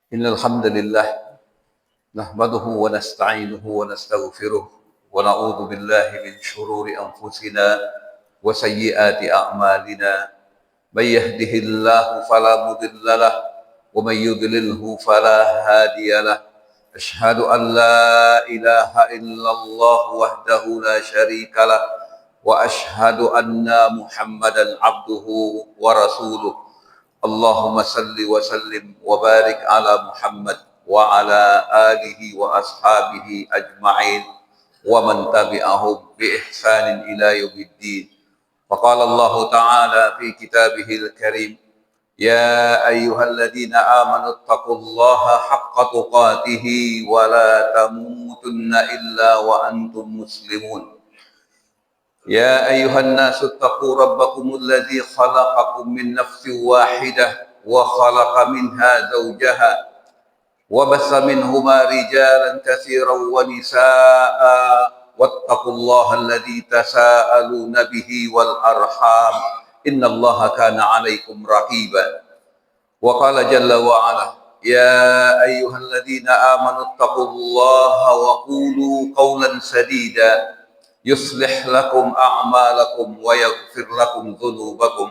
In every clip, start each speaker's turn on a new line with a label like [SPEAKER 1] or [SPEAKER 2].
[SPEAKER 1] إن الحمد لله نحمده ونستعينه ونستغفره ونعوذ بالله من شرور أنفسنا وسيئات أعمالنا. من يهده الله فلا مضل له ومن يضلله فلا هادي له. أشهد أن لا إله إلا الله وحده لا شريك له وأشهد أن محمدا عبده ورسوله. اللهم صل وسلم وبارك على محمد وعلى آله وأصحابه أجمعين ومن تبعهم بإحسان إلى يوم الدين. فقال الله تعالى في كتابه الكريم: يا أيها الذين آمنوا اتقوا الله حق تقاته ولا تموتن إلا وأنتم مسلمون. يا أيها الناس اتقوا ربكم الذي خلقكم من نفس واحدة وخلق منها زوجها وبث منهما رجالا كثيرا ونساء واتقوا الله الذي تساءلون به والأرحام إن الله كان عليكم رقيبا. وقال جل وعلا: يا أيها الذين آمنوا اتقوا الله وقولوا قولا سديدا يصلح لكم أعمالكم ويغفر لكم ذنوبكم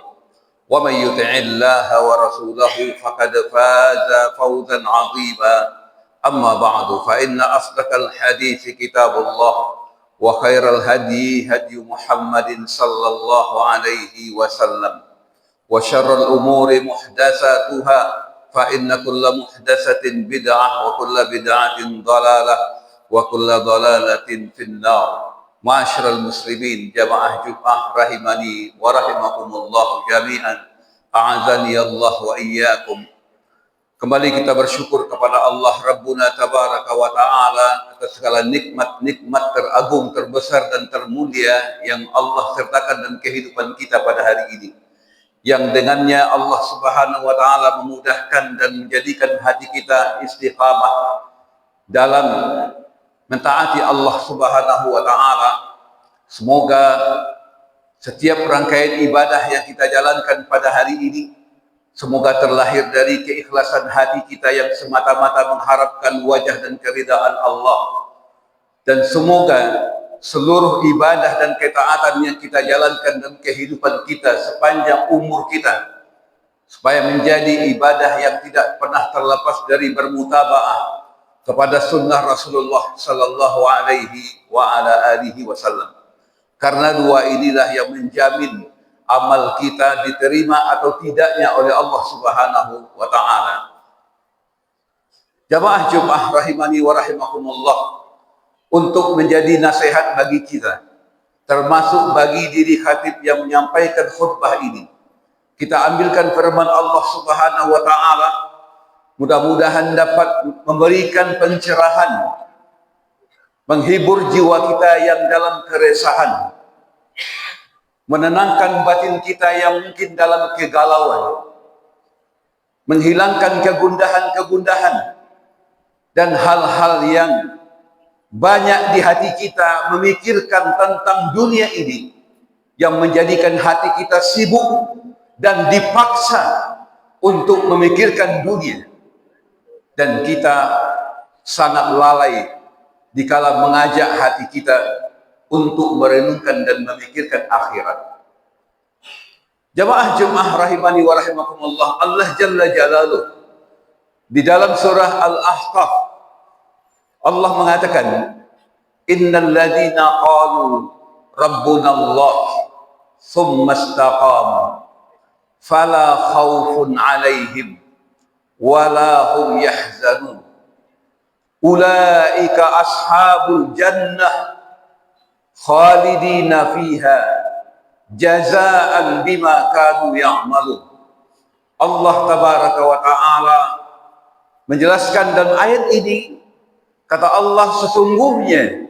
[SPEAKER 1] ومن يطع الله ورسوله فقد فاز فوزا عظيما. أما بعد فإن أصدق الحديث كتاب الله وخير الهدي هدي محمد صلى الله عليه وسلم وشر الأمور محدثاتها فإن كل محدثة بدعة وكل بدعة ضلالة وكل ضلالة في النار. Ma'asyiral muslimin, jamaah Jumat rahimani wa rahimakumullah jami'an. A'azani Allah wa iyyakum. Kembali kita bersyukur kepada Allah Rabbuna tabaraka wa ta'ala atas segala nikmat-nikmat teragung, terbesar dan termulia yang Allah sertakan dalam kehidupan kita pada hari ini, yang dengannya Allah subhanahu wa ta'ala memudahkan dan menjadikan hati kita istiqamah dalam mentaati Allah subhanahu wa ta'ala. Semoga setiap rangkaian ibadah yang kita jalankan pada hari ini, semoga terlahir dari keikhlasan hati kita yang semata-mata mengharapkan wajah dan keridaan Allah. Dan semoga seluruh ibadah dan ketaatan yang kita jalankan dalam kehidupan kita sepanjang umur kita, supaya menjadi ibadah yang tidak pernah terlepas dari bermutabaah kepada sunnah Rasulullah sallallahu alaihi wa ala alihi wasallam. Karena dua inilah yang menjamin amal kita diterima atau tidaknya oleh Allah subhanahu wa ta'ala. Jamaah Jumat rahimani wa rahimakumullah, untuk menjadi nasihat bagi kita, termasuk bagi diri khatib yang menyampaikan khutbah ini, kita ambilkan firman Allah subhanahu wa ta'ala. Mudah-mudahan dapat memberikan pencerahan, menghibur jiwa kita yang dalam keresahan, menenangkan batin kita yang mungkin dalam kegalauan, menghilangkan kegundahan-kegundahan dan hal-hal yang banyak di hati kita memikirkan tentang dunia ini, yang menjadikan hati kita sibuk dan dipaksa untuk memikirkan dunia. Dan kita sangat lalai dikala mengajak hati kita untuk merenungkan dan memikirkan akhirat. Jamaah Jumat rahimani wa rahimakumullah, Allah Jalla Jalaluh di dalam surah Al-Ahqaf, Allah mengatakan: innal ladzina qalu rabbuna Allah tsumma istaqamu fala khaufun 'alaihim wala hum yahzanun ulaika ashabul jannah khalidina fiha jazaan bima kanu ya'malun. Allah tabaraka wa ta'ala menjelaskan dalam ayat ini, kata Allah, sesungguhnya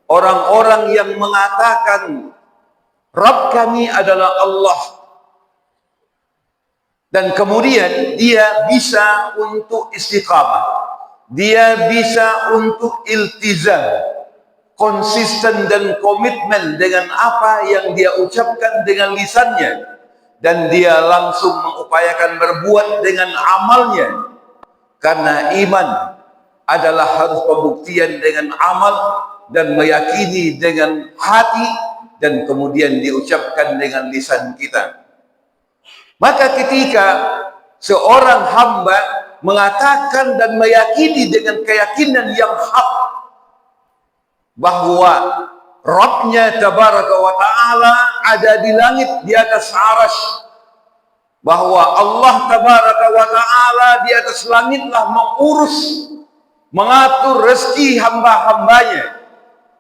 [SPEAKER 1] orang-orang yang mengatakan Rabb kami adalah Allah, dan kemudian dia bisa untuk istiqamah, dia bisa untuk iltizam, konsisten dan komitmen dengan apa yang dia ucapkan dengan lisannya, dan dia langsung mengupayakan berbuat dengan amalnya. Karena iman adalah harus pembuktian dengan amal dan meyakini dengan hati dan kemudian diucapkan dengan lisan kita. Maka ketika seorang hamba mengatakan dan meyakini dengan keyakinan yang hak bahwa Rabbnya Tabaraka wa Ta'ala ada di langit di atas arasy, bahwa Allah Tabaraka wa Ta'ala di atas langitlah mengurus, mengatur rezeki hamba-hambanya.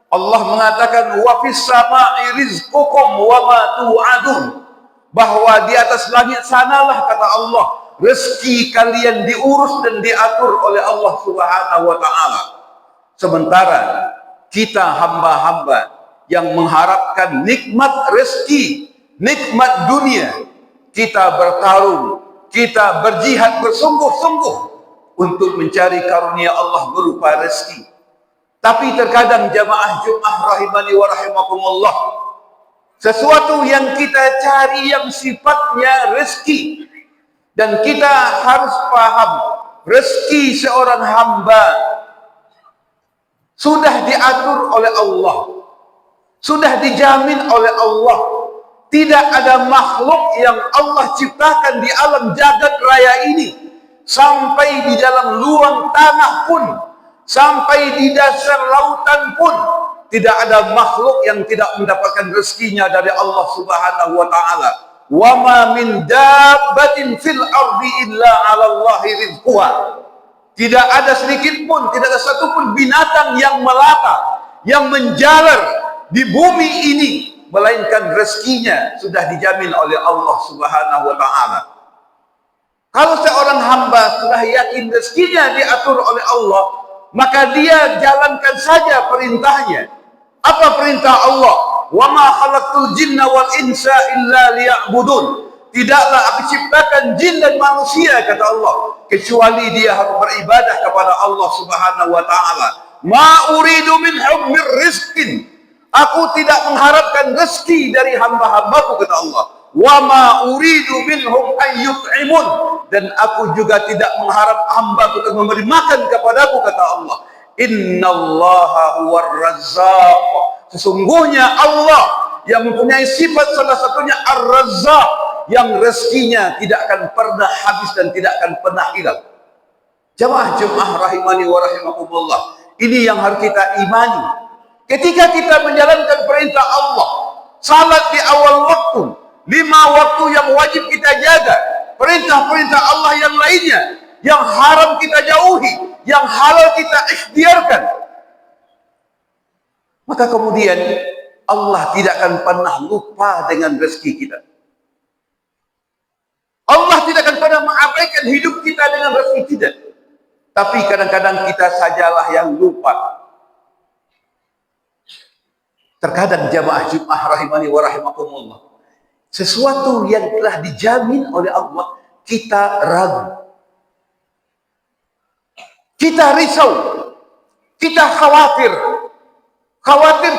[SPEAKER 1] Allah mengatakan wa fis sama'i rizqukum wa ma tu'adun, bahwa di atas langit sanalah, kata Allah, rezeki kalian diurus dan diatur oleh Allah Subhanahu wa Ta'ala. Sementara kita hamba-hamba yang mengharapkan nikmat rezeki, nikmat dunia, kita bertarung, kita berjihad bersungguh-sungguh untuk mencari karunia Allah berupa rezeki. Tapi terkadang jamaah Jumat rahimani wa rahimakumullah, sesuatu yang kita cari yang sifatnya rezeki, dan kita harus paham rezeki seorang hamba sudah diatur oleh Allah, sudah dijamin oleh Allah. Tidak ada makhluk yang Allah ciptakan di alam jagat raya ini, sampai di dalam luang tanah pun, sampai di dasar lautan pun, tidak ada makhluk yang tidak mendapatkan rezekinya dari Allah Subhanahu wa Ta'ala. Wa ma min dabbatin fil ardi illa 'ala Allahi rizquha. Tidak ada sedikit pun, tidak ada satu pun binatang yang melata, yang menjalar di bumi ini, melainkan rezekinya sudah dijamin oleh Allah Subhanahu wa Ta'ala. Kalau seorang hamba sudah yakin rezekinya diatur oleh Allah, maka dia jalankan saja perintahnya. Apa perintah Allah? Wa ma khalaqtul jinna wal insa illa liya'budun. Tidaklah aku ciptakan jin dan manusia, kata Allah, kecuali dia harus beribadah kepada Allah Subhanahu wa Ta'ala. Ma uridu minhum min rizqin. Aku tidak mengharapkan rezeki dari hamba-hambaku, kata Allah. Wa ma uridu minhum an yut'imun. Dan aku juga tidak mengharap hambaku untuk memberi makan kepadaku, kata Allah. Innallaha huwar razzaq. Sesungguhnya Allah yang mempunyai sifat salah satunya ar-razzaq, yang rezekinya tidak akan pernah habis dan tidak akan pernah hilang. Jamaah Jumat rahimani wa rahimakumullah, ini yang harus kita imani. Ketika kita menjalankan perintah Allah, salat di awal waktu, 5 waktu yang wajib kita jaga, perintah-perintah Allah yang lainnya, yang haram kita jauhi, yang halal kita ikhtiarkan, maka kemudian Allah tidak akan pernah lupa dengan rezeki kita. Allah tidak akan pernah mengabaikan hidup kita dengan rezeki kita. Tapi kadang-kadang kita sajalah yang lupa. Terkadang jamaah Jumat rahimani wa rahimakumullah, sesuatu yang telah dijamin oleh Allah, kita ragu, kita risau, kita khawatir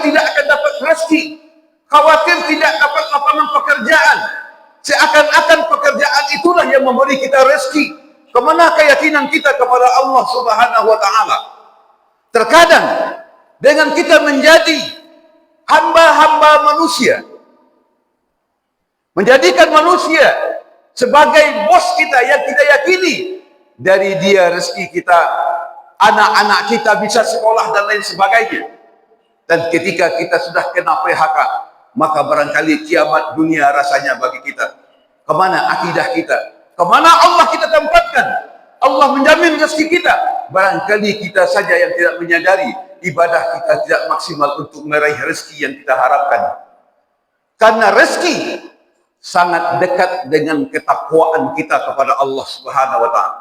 [SPEAKER 1] tidak akan dapat rezeki, khawatir tidak dapat lapangan pekerjaan, seakan-akan pekerjaan itulah yang memberi kita rezeki. Kemana keyakinan kita kepada Allah Subhanahu wa Ta'ala? Terkadang dengan kita menjadi hamba-hamba manusia, menjadikan manusia sebagai bos kita yang kita yakini, dari dia rezeki kita, anak-anak kita bisa sekolah dan lain sebagainya. Dan ketika kita sudah kena PHK, maka barangkali kiamat dunia rasanya bagi kita. Kemana akidah kita? Kemana Allah kita tempatkan? Allah menjamin rezeki kita. Barangkali kita saja yang tidak menyadari ibadah kita tidak maksimal untuk meraih rezeki yang kita harapkan. Karena rezeki sangat dekat dengan ketakwaan kita kepada Allah Subhanahu wa Ta'ala.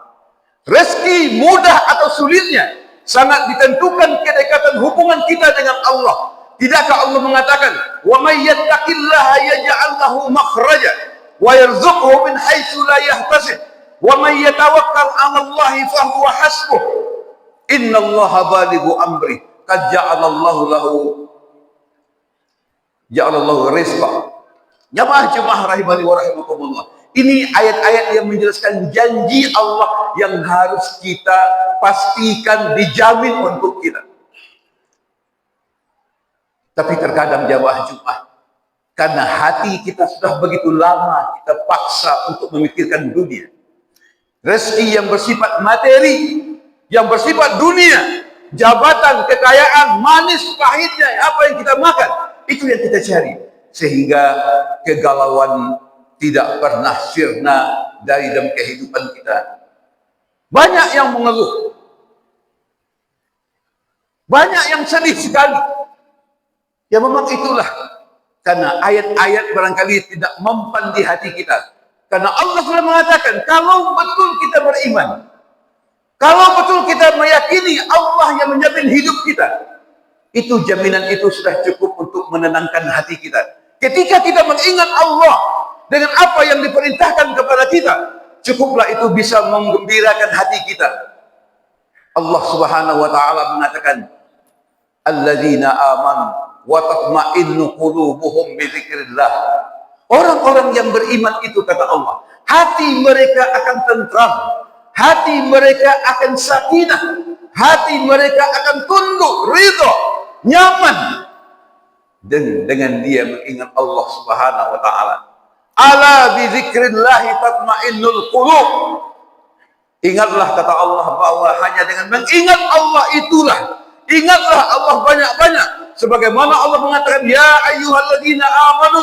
[SPEAKER 1] Rezeki mudah atau sulitnya sangat ditentukan kedekatan hubungan kita dengan Allah. Tidakkah Allah mengatakan, "Wa may yattaqillaha yaj'al lahu makhraja wa yarzuqhu min haitsu la yahtasib, wa may yatawakkal 'ala Allahi fa huwa hasbuh. Innallaha balighu amri, qad ja'alallahu rizqa." Jamaah Jumat rahimani wa rahimakumullah, Ini ayat-ayat yang menjelaskan janji Allah yang harus kita pastikan dijamin untuk kita. Tapi terkadang jamaah Jumat, karena hati kita sudah begitu lama kita paksa untuk memikirkan dunia, rezeki yang bersifat materi, yang bersifat dunia, jabatan, kekayaan, manis, pahitnya, apa yang kita makan, itu yang kita cari. Sehingga kegalauan tidak pernah sirna dari dalam kehidupan kita. Banyak yang mengeluh, banyak yang sedih sekali. Ya memang itulah, karena ayat-ayat barangkali tidak mempan di hati kita. Karena Allah sudah mengatakan, kalau betul kita beriman, kalau betul kita meyakini Allah yang menjamin hidup kita, itu jaminan itu sudah cukup untuk menenangkan hati kita. Ketika kita mengingat Allah dengan apa yang diperintahkan kepada kita, cukuplah itu bisa menggembirakan hati kita. Allah Subhanahu wa taala mengatakan, alladzina amanu wa tatma'innu qulubuhum bi dzikrillah. Orang-orang yang beriman itu, kata Allah, hati mereka akan tentram, hati mereka akan sakinah, hati mereka akan tunduk, ridha, nyaman dengan dia mengingat Allah Subhanahu wa taala. Ala bi dzikrillah tatma'innul qulub. Ingatlah, kata Allah, bahwa hanya dengan mengingat Allah itulah, ingatlah Allah banyak-banyak. Sebagaimana Allah mengatakan, ya ayyuhalladzina amanu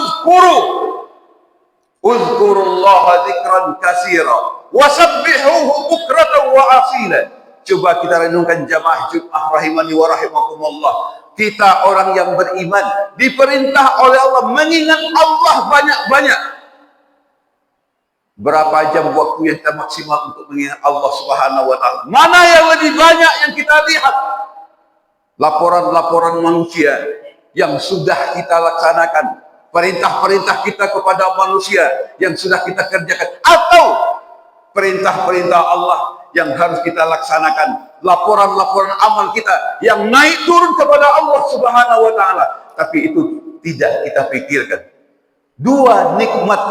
[SPEAKER 1] uzkurullaha dzikran katsira wasabbihuhu bukratan wa asila. Coba kita renungkan jamaah Jumat rahimani wa rahimakumullah. Kita orang yang beriman diperintah oleh Allah mengingat Allah banyak-banyak. Berapa jam waktu yang kita maksimal untuk mengingat Allah Subhanahu wa taala? Mana yang lebih banyak yang kita lihat? Laporan-laporan manusia yang sudah kita laksanakan, perintah-perintah kita kepada manusia yang sudah kita kerjakan, atau perintah-perintah Allah yang harus kita laksanakan, laporan-laporan amal kita yang naik turun kepada Allah Subhanahu wa taala, tapi itu tidak kita pikirkan. Dua nikmat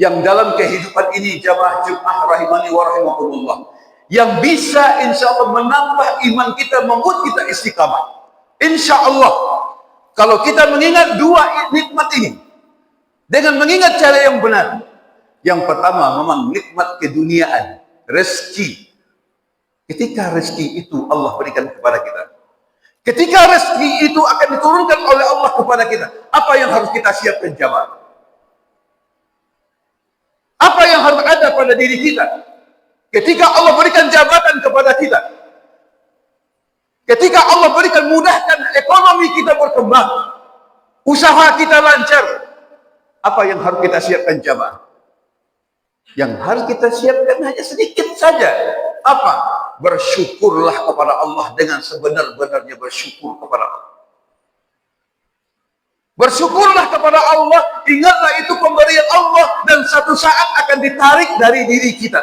[SPEAKER 1] yang dalam kehidupan ini, jamaah Jumat rahimani wa rahimakumullah, yang bisa insya Allah menambah iman kita, membuat kita istiqamah. Insya Allah, kalau kita mengingat dua nikmat ini dengan mengingat cara yang benar. Yang pertama memang nikmat keduniaan, rezeki. Ketika rezeki itu Allah berikan kepada kita, ketika rezeki itu akan diturunkan oleh Allah kepada kita, apa yang harus kita siapkan jamaah? Apa yang harus ada pada diri kita? Ketika Allah berikan jabatan kepada kita, ketika Allah berikan mudahkan ekonomi kita berkembang, usaha kita lancar, apa yang harus kita siapkan jamaah? Yang harus kita siapkan hanya sedikit saja. Apa? Bersyukurlah kepada Allah dengan sebenar-benarnya bersyukur kepada Allah. Bersyukurlah kepada Allah, ingatlah itu pemberian Allah, dan satu saat akan ditarik dari diri kita.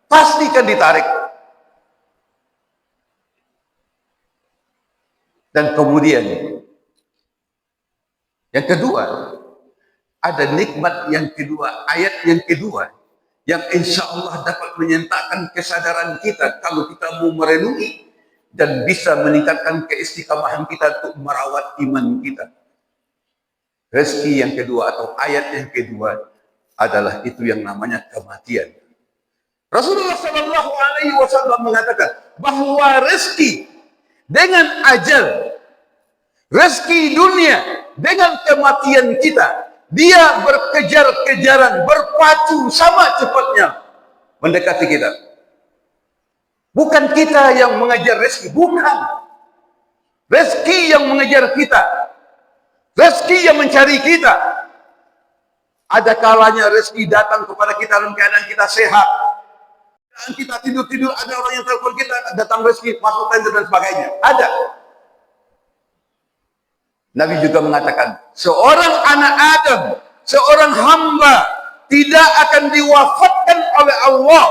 [SPEAKER 1] Pastikan ditarik. Dan kemudian yang kedua, ada nikmat yang kedua, ayat yang kedua, yang insya Allah dapat menyentakan kesadaran kita kalau kita mau merenungi dan bisa meningkatkan keistiqamahan kita untuk merawat iman kita. Rezeki yang kedua atau ayat yang kedua adalah itu yang namanya kematian. Rasulullah Shallallahu Alaihi Wasallam mengatakan bahwa rezeki dengan ajal, rezeki dunia dengan kematian kita, dia berkejar-kejaran, berpacu sama cepatnya mendekati kita. Bukan kita yang mengejar rezeki, bukan. Rezeki yang mengejar kita. Rezeki yang mencari kita. Ada kalanya rezeki datang kepada kita dalam keadaan kita sehat. Dan kita tidur-tidur, ada orang yang telepon kita, datang rezeki, masuk tender dan sebagainya. Ada. Nabi juga mengatakan, seorang anak Adam, seorang hamba tidak akan diwafatkan oleh Allah,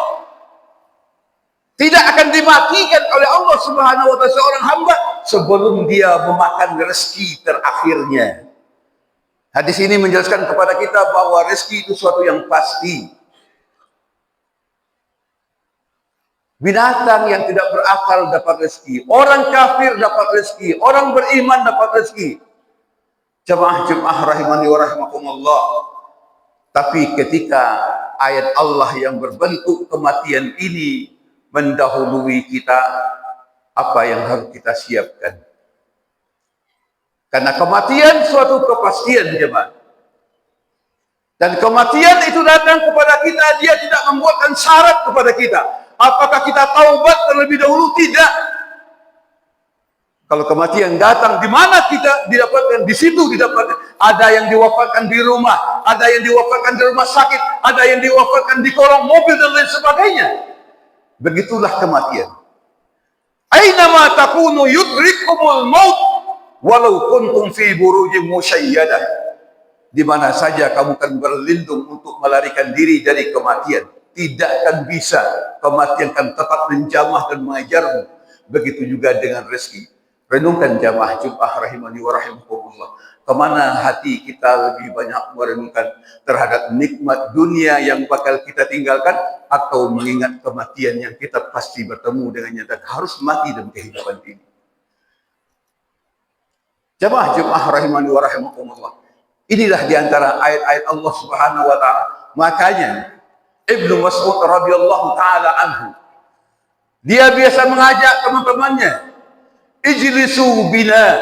[SPEAKER 1] tidak akan dimatikan oleh Allah Subhanahu wa taala seorang hamba sebelum dia memakan rezeki terakhirnya. Hadis ini menjelaskan kepada kita bahwa rezeki itu suatu yang pasti. Binatang yang tidak berakal dapat rezeki, orang kafir dapat rezeki, orang beriman dapat rezeki. Jemaah rahimani wa rahimakumullah. Tapi ketika ayat Allah yang berbentuk kematian ini mendahului kita, apa yang harus kita siapkan? Karena kematian suatu kepastian, jemaah. Dan kematian itu datang kepada kita, dia tidak membuatkan syarat kepada kita. Apakah kita taubat terlebih dahulu? Tidak. Kalau kematian datang, di mana kita didapatkan? Di situ didapatkan. Ada yang diwafatkan di rumah, ada yang diwafatkan di rumah sakit, ada yang diwafatkan di kolong mobil dan lain sebagainya. Begitulah kematian. Ainama takunu yudrikumul maut walau kuntum fi burujin musyayyadah. Di mana saja kamu akan berlindung untuk melarikan diri dari kematian. Tidak akan bisa, kematian akan tetap menjamah dan mengejarmu. Begitu juga dengan rezeki. Renungkan jamaah Jumat rahimani wa rahimakumullah. Kemana hati kita lebih banyak merenungkan terhadap nikmat dunia yang bakal kita tinggalkan, atau mengingat kematian yang kita pasti bertemu dengannya dan harus mati dalam kehidupan ini. Jamaah Jumat rahimani wa rahimakumullah. Inilah diantara ayat-ayat Allah Subhanahu wa ta'ala. Makanya Ibnu Mas'ud radhiyallahu ta'ala anhu, dia biasa mengajak teman-temannya, ijlisu bina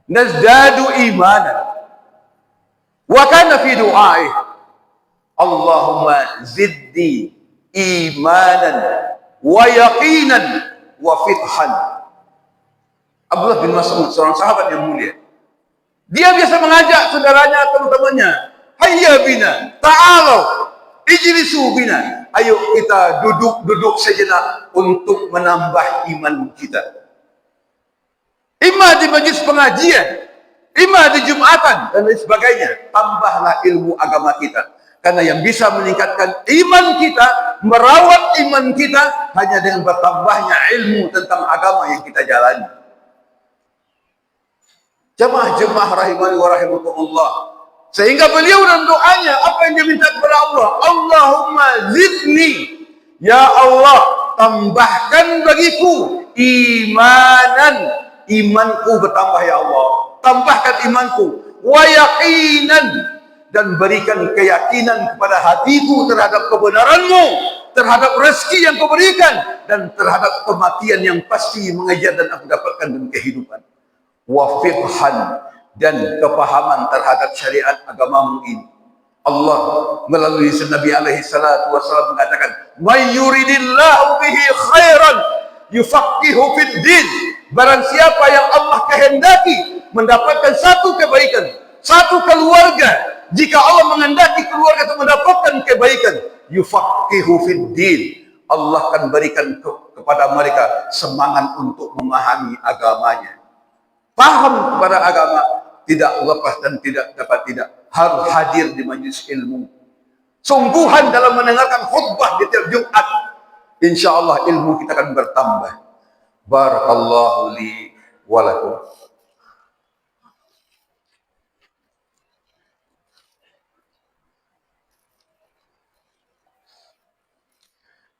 [SPEAKER 1] nazdadu imanan. Wa kana fi du'aih, Allahumma zidni imanan wa yaqinan wa fithan. Abdullah bin Mas'ud, seorang sahabat yang mulia, dia biasa mengajak saudaranya, teman-temannya, hayya bina, ta'alau ijlisu bina, ayo kita duduk sejenak untuk menambah iman kita. Ima di majlis pengajian, ima di Jumatan dan lain sebagainya. Tambahlah ilmu agama kita, karena yang bisa meningkatkan iman kita, merawat iman kita, hanya dengan bertambahnya ilmu tentang agama yang kita jalani. Jemaah rahimani wa rahimakumullah. Sehingga beliau dalam doanya, apa yang dia minta kepada Allah? Allahumma zidni, ya Allah, tambahkan bagiku imanan, imanku bertambah ya Allah, tambahkan imanku, wa yaqinan, dan berikan keyakinan kepada hatiku terhadap kebenaranmu, terhadap rezeki yang kau berikan, dan terhadap kematian yang pasti mengejar dan aku dapatkan dalam kehidupan. Wa fiqhan, dan kepahaman terhadap syariat agamamu ini. Allah melalui Nabi alaihi salatu wasallam mengatakan, may yuridillahu bihi khairan yufaqihu fid din. Barang siapa yang Allah kehendaki mendapatkan satu kebaikan, satu keluarga, jika Allah menghendaki keluarga itu mendapatkan kebaikan, yufaqihu fid din, Allah akan berikan kepada mereka semangat untuk memahami agamanya. Paham kepada agama, tidak lepas dan tidak dapat tidak, harus hadir di majlis ilmu. Sungguhan dalam mendengarkan khutbah di tiap Jumat. InsyaAllah ilmu kita akan bertambah. Barakallahu li wa lakum.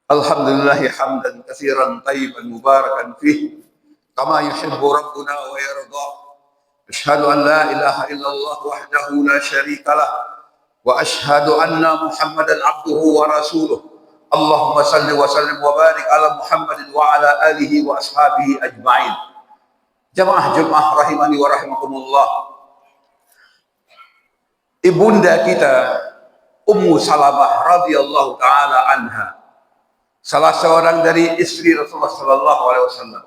[SPEAKER 1] Alhamdulillah hamdan katsiran tayyiban mubarakan fihi kama yuhibbu rabbuna wa yarda. Asyhadu an la ilaha illallah wahdahu la syarika lah wa asyhadu anna Muhammadan abduhu wa rasuluh. Allahumma salli wa sallim wa barik ala Muhammadin wa ala alihi wa ashabihi ajma'in. Jamaah rahimani wa rahimakumullah. Ibunda kita Ummu Salamah radhiyallahu taala anha, salah seorang dari istri Rasulullah sallallahu alaihi wasallam,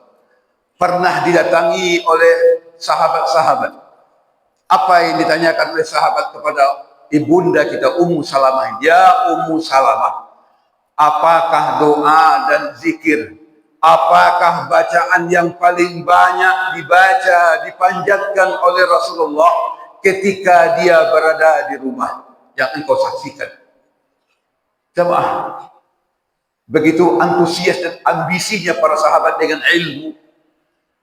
[SPEAKER 1] pernah didatangi oleh sahabat-sahabat. Apa yang ditanyakan oleh sahabat kepada ibunda kita Ummu Salamah? Ya Ummu Salamah, apakah doa dan zikir, apakah bacaan yang paling banyak dibaca, dipanjatkan oleh Rasulullah ketika dia berada di rumah yang engkau saksikan? Jemaah, begitu antusias dan ambisinya para sahabat dengan ilmu.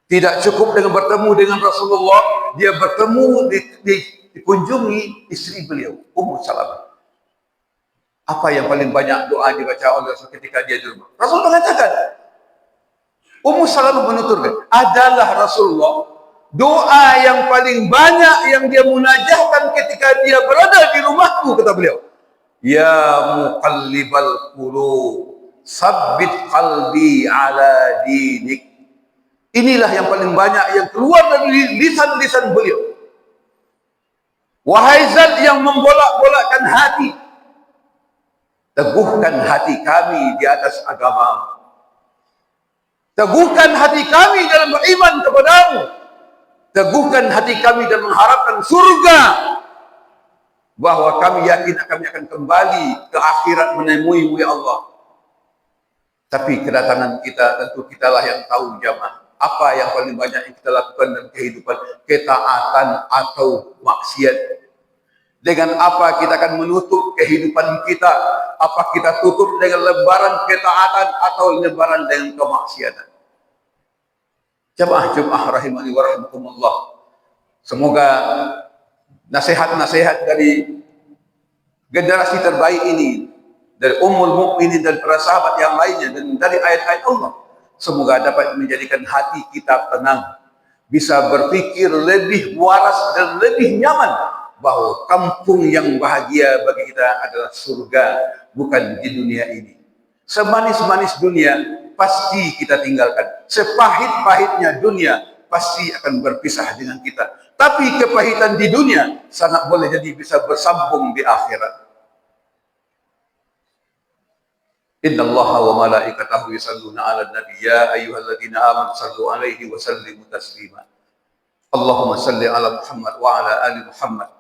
[SPEAKER 1] Tidak cukup dengan bertemu dengan Rasulullah, dia bertemu di dikunjungi istri beliau, Ummu Salamah. Apa yang paling banyak doa dibaca oleh Rasul ketika dia di rumah? Rasul mengatakan, Ummu Salamah menuturkan, adalah Rasulullah doa yang paling banyak yang dia munajahkan ketika dia berada di rumahku, kata beliau. Ya muqallibal qulub, sabbit qalbi ala dinik. Inilah yang paling banyak yang keluar dari lisan-lisan beliau. Wahai zat yang membolak-bolakkan hati, teguhkan hati kami di atas agama. Teguhkan hati kami dalam beriman kepadamu. Teguhkan hati kami dan mengharapkan surga. Bahwa kami yakin kami akan kembali ke akhirat menemui Allah. Tapi kedatangan kita tentu kitalah yang tahu jamaah. Apa yang paling banyak yang kita lakukan dalam kehidupan, ketaatan atau maksiat. Dengan apa kita akan menutup kehidupan kita? Apa kita tutup dengan lembaran ketaatan atau lembaran dengan kemaksiatan? Jemaah rahimani wa rahimakumullah. Semoga nasihat-nasihat dari generasi terbaik ini, dari Ummul Mukminin dan para sahabat yang lainnya, dan dari ayat-ayat Allah, semoga dapat menjadikan hati kita tenang, bisa berpikir lebih waras dan lebih nyaman bahwa kampung yang bahagia bagi kita adalah surga, bukan di dunia ini. Semanis-manis dunia pasti kita tinggalkan, sepahit-pahitnya dunia pasti akan berpisah dengan kita. Tapi kepahitan di dunia sangat boleh jadi bisa bersambung di akhirat. Inna Allah wa malaikatahu yusalluna ala nabi ya ayyuhalladzina amanu sallu alaihi wa sallimu taslima. Allahumma salli ala Muhammad wa ala ali Muhammad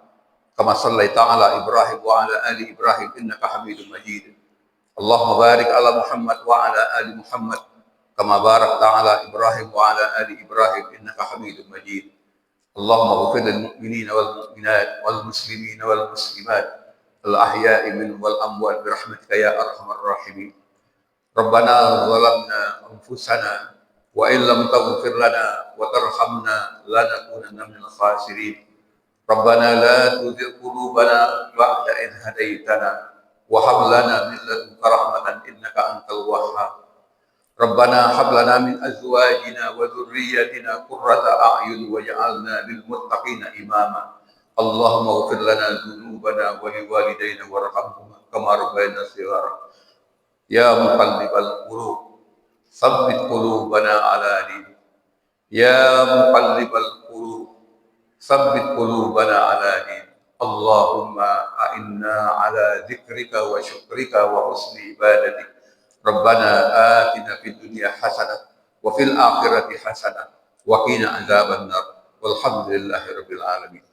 [SPEAKER 1] kama sallaita ala Ibrahim wa ala ali Ibrahim innaka Hamidum Majid. Allahumma barik ala Muhammad wa ala ali Muhammad kama barakta ala Ibrahim wa ala ali Ibrahim innaka Hamidum Majid. Allahumma ighfir lil mu'minina wal mu'minat wal muslimina wal muslimat al ahya'i minhum wal amwat bi rahmatika ya arhamar rahimin. Rabbana zalamna anfusana wa in lam taghfir lana wa tarhamna lanakunanna minal khasirin. Rabbana la tuzigh qulubana ba'da idh hadaitana wa hab lana min ladunka rahmatan innaka antal wahhab. Rabbana hab lana min azwajina wa dhurriyyatina qurrata a'yun waj'alna lil muttaqina imama. Allahumma ighfir lana dhunubana wa liwalidayna warhamhuma kama rabbayana shighara. Ya muqallibal qulub, tsabbit qulubana ala dinik. Ya muqallibal qulub, tsabbit qulubana ala dinik. Allahumma a'inna ala dzikrika wa syukrika wa husni ibadatik. Rabbana atina fid dunya hasanah wa fil akhirati hasanah wa qina adzabannar. Walhamdulillahirabbil alamin.